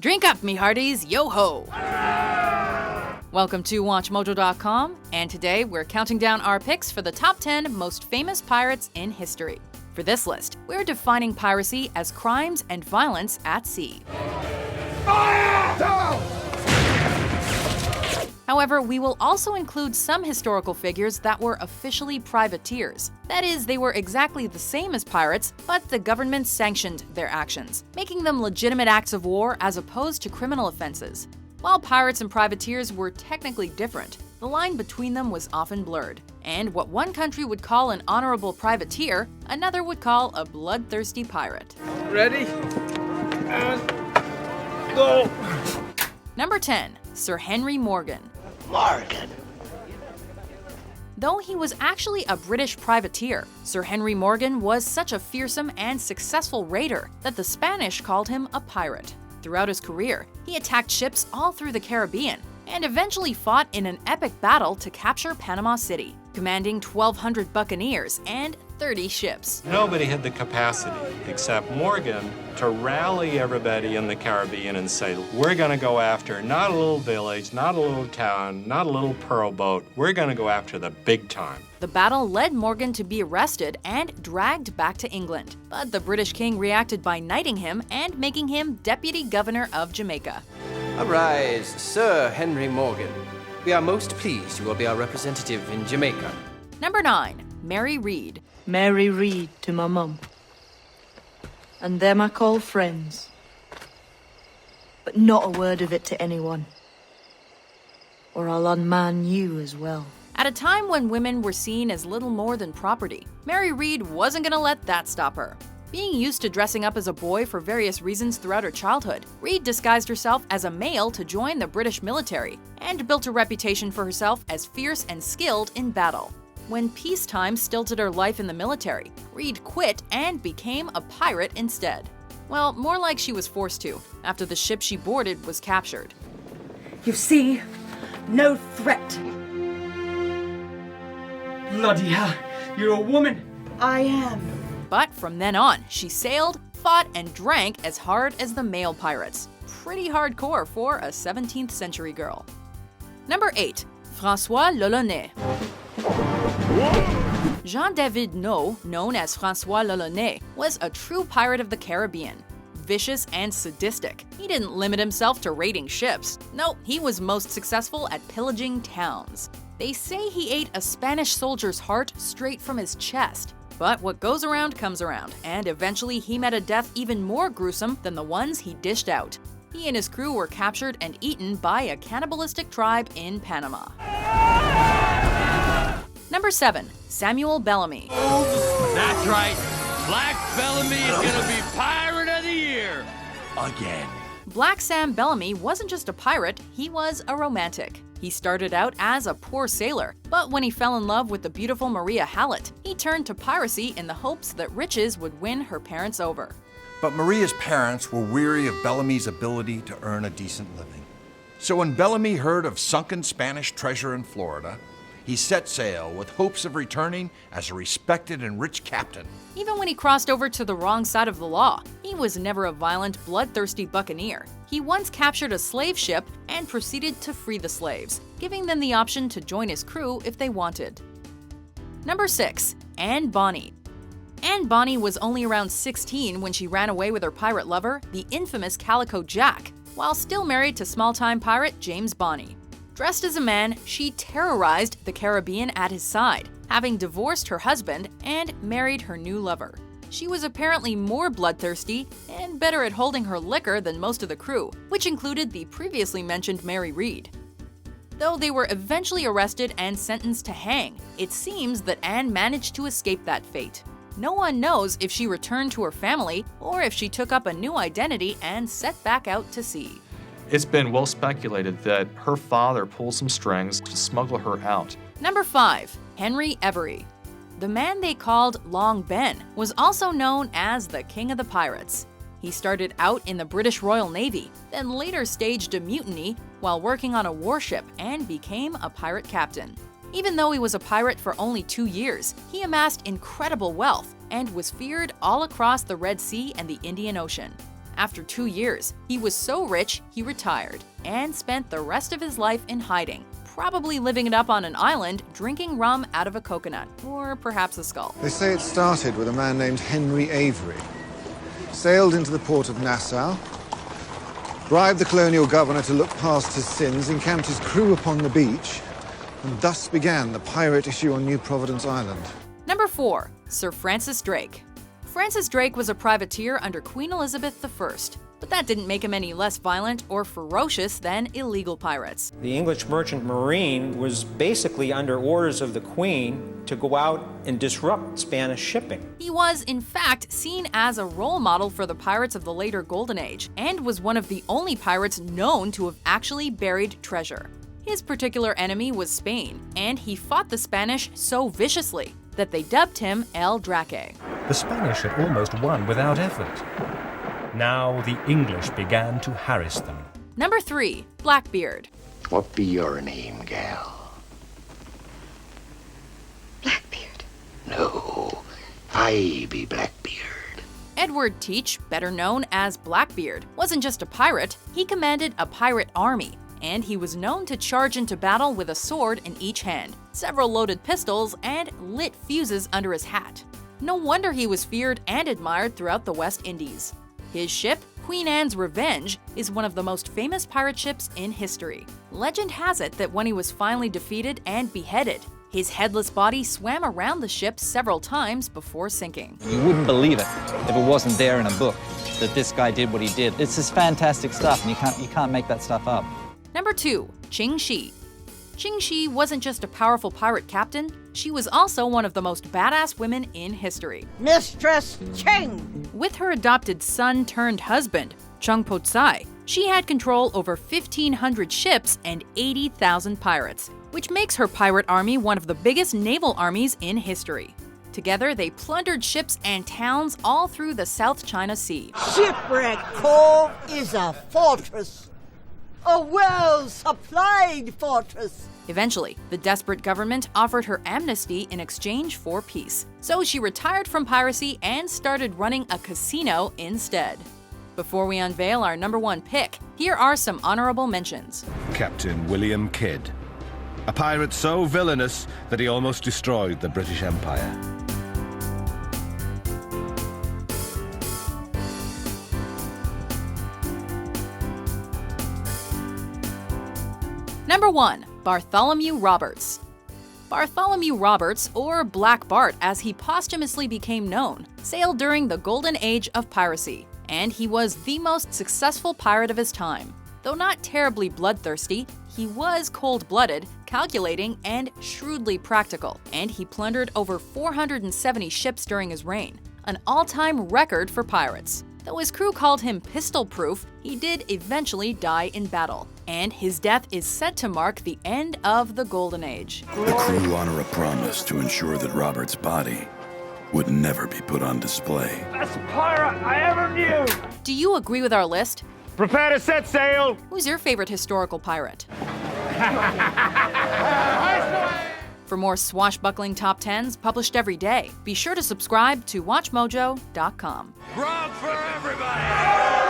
Drink up, me hearties, yo-ho! Welcome to WatchMojo.com, and today we're counting down our picks for the top 10 most famous pirates in history. For this list, we're defining piracy as crimes and violence at sea. However, we will also include some historical figures that were officially privateers. That is, they were exactly the same as pirates, but the government sanctioned their actions, making them legitimate acts of war as opposed to criminal offenses. While pirates and privateers were technically different, the line between them was often blurred, and what one country would call an honorable privateer, another would call a bloodthirsty pirate. Ready? And go! Number 10. Sir Henry Morgan. Morgan. Though he was actually a British privateer, Sir Henry Morgan was such a fearsome and successful raider that the Spanish called him a pirate. Throughout his career, he attacked ships all through the Caribbean and eventually fought in an epic battle to capture Panama City, commanding 1,200 buccaneers and 30 ships. Nobody had the capacity, except Morgan, to rally everybody in the Caribbean and say, we're going to go after not a little village, not a little town, not a little pearl boat, we're going to go after the big time. The battle led Morgan to be arrested and dragged back to England, but the British king reacted by knighting him and making him Deputy Governor of Jamaica. Arise, Sir Henry Morgan. We are most pleased you will be our representative in Jamaica. Number 9. Mary Read. Mary Read to my mum. And them I call friends. But not a word of it to anyone. Or I'll unman you as well. At a time when women were seen as little more than property, Mary Read wasn't gonna let that stop her. Being used to dressing up as a boy for various reasons throughout her childhood, Read disguised herself as a male to join the British military and built a reputation for herself as fierce and skilled in battle. When peacetime stilted her life in the military, Read quit and became a pirate instead. Well, more like she was forced to, after the ship she boarded was captured. You see, no threat. Bloody hell, you're a woman! I am. But from then on, she sailed, fought, and drank as hard as the male pirates. Pretty hardcore for a 17th century girl. Number 8. François l'Olonnais. Jean-David No, known as François l'Olonnais, was a true pirate of the Caribbean. Vicious and sadistic, he didn't limit himself to raiding ships. No, he was most successful at pillaging towns. They say he ate a Spanish soldier's heart straight from his chest. But what goes around comes around, and eventually he met a death even more gruesome than the ones he dished out. He and his crew were captured and eaten by a cannibalistic tribe in Panama. Number 7. Samuel Bellamy. That's right. Black Bellamy is gonna be Pirate of the Year. Again. Black Sam Bellamy wasn't just a pirate, he was a romantic. He started out as a poor sailor, but when he fell in love with the beautiful Maria Hallett, he turned to piracy in the hopes that riches would win her parents over. But Maria's parents were weary of Bellamy's ability to earn a decent living. So when Bellamy heard of sunken Spanish treasure in Florida, he set sail with hopes of returning as a respected and rich captain. Even when he crossed over to the wrong side of the law, he was never a violent, bloodthirsty buccaneer. He once captured a slave ship and proceeded to free the slaves, giving them the option to join his crew if they wanted. Number 6. Anne Bonny. Anne Bonny was only around 16 when she ran away with her pirate lover, the infamous Calico Jack, while still married to small-time pirate James Bonny. Dressed as a man, she terrorized the Caribbean at his side, having divorced her husband and married her new lover. She was apparently more bloodthirsty and better at holding her liquor than most of the crew, which included the previously mentioned Mary Read. Though they were eventually arrested and sentenced to hang, it seems that Anne managed to escape that fate. No one knows if she returned to her family or if she took up a new identity and set back out to sea. It's been well speculated that her father pulled some strings to smuggle her out. Number 5. Henry Every. The man they called Long Ben was also known as the King of the Pirates. He started out in the British Royal Navy, then later staged a mutiny while working on a warship and became a pirate captain. Even though he was a pirate for only 2 years, he amassed incredible wealth and was feared all across the Red Sea and the Indian Ocean. After 2 years, he was so rich he retired and spent the rest of his life in hiding, probably living it up on an island, drinking rum out of a coconut, or perhaps a skull. They say it started with a man named Henry Avery. Sailed into the port of Nassau, bribed the colonial governor to look past his sins, encamped his crew upon the beach, and thus began the pirate issue on New Providence Island. Number 4. Sir Francis Drake. Francis Drake was a privateer under Queen Elizabeth I, but that didn't make him any less violent or ferocious than illegal pirates. The English merchant marine was basically under orders of the Queen to go out and disrupt Spanish shipping. He was, in fact, seen as a role model for the pirates of the later Golden Age, and was one of the only pirates known to have actually buried treasure. His particular enemy was Spain, and he fought the Spanish so viciously that they dubbed him El Drake. The Spanish had almost won without effort. Now the English began to harass them. Number 3. Blackbeard. What be your name, gal? Blackbeard. No, I be Blackbeard. Edward Teach, better known as Blackbeard, wasn't just a pirate, he commanded a pirate army, and he was known to charge into battle with a sword in each hand, several loaded pistols, and lit fuses under his hat. No wonder he was feared and admired throughout the West Indies. His ship, Queen Anne's Revenge, is one of the most famous pirate ships in history. Legend has it that when he was finally defeated and beheaded, his headless body swam around the ship several times before sinking. You wouldn't believe it if it wasn't there in a book, that this guy did what he did. It's just fantastic stuff, and you can't make that stuff up. Number 2. Qing Shi. Qing Shi wasn't just a powerful pirate captain, she was also one of the most badass women in history. Mistress Ching! With her adopted son-turned-husband, Chung Po Tsai, she had control over 1,500 ships and 80,000 pirates, which makes her pirate army one of the biggest naval armies in history. Together, they plundered ships and towns all through the South China Sea. Shipwreck Cove is a fortress. A well-supplied fortress. Eventually, the desperate government offered her amnesty in exchange for peace. So she retired from piracy and started running a casino instead. Before we unveil our number 1 pick, here are some honorable mentions. Captain William Kidd, a pirate so villainous that he almost destroyed the British Empire. Number 1. Bartholomew Roberts. Bartholomew Roberts, or Black Bart as he posthumously became known, sailed during the golden age of piracy, and he was the most successful pirate of his time. Though not terribly bloodthirsty, he was cold-blooded, calculating, and shrewdly practical, and he plundered over 470 ships during his reign, an all-time record for pirates. Though his crew called him pistol-proof, he did eventually die in battle, and his death is said to mark the end of the Golden Age. The crew honor a promise to ensure that Robert's body would never be put on display. Best pirate I ever knew! Do you agree with our list? Prepare to set sail! Who's your favorite historical pirate? For more swashbuckling top 10s published every day, be sure to subscribe to WatchMojo.com. Grog for everybody!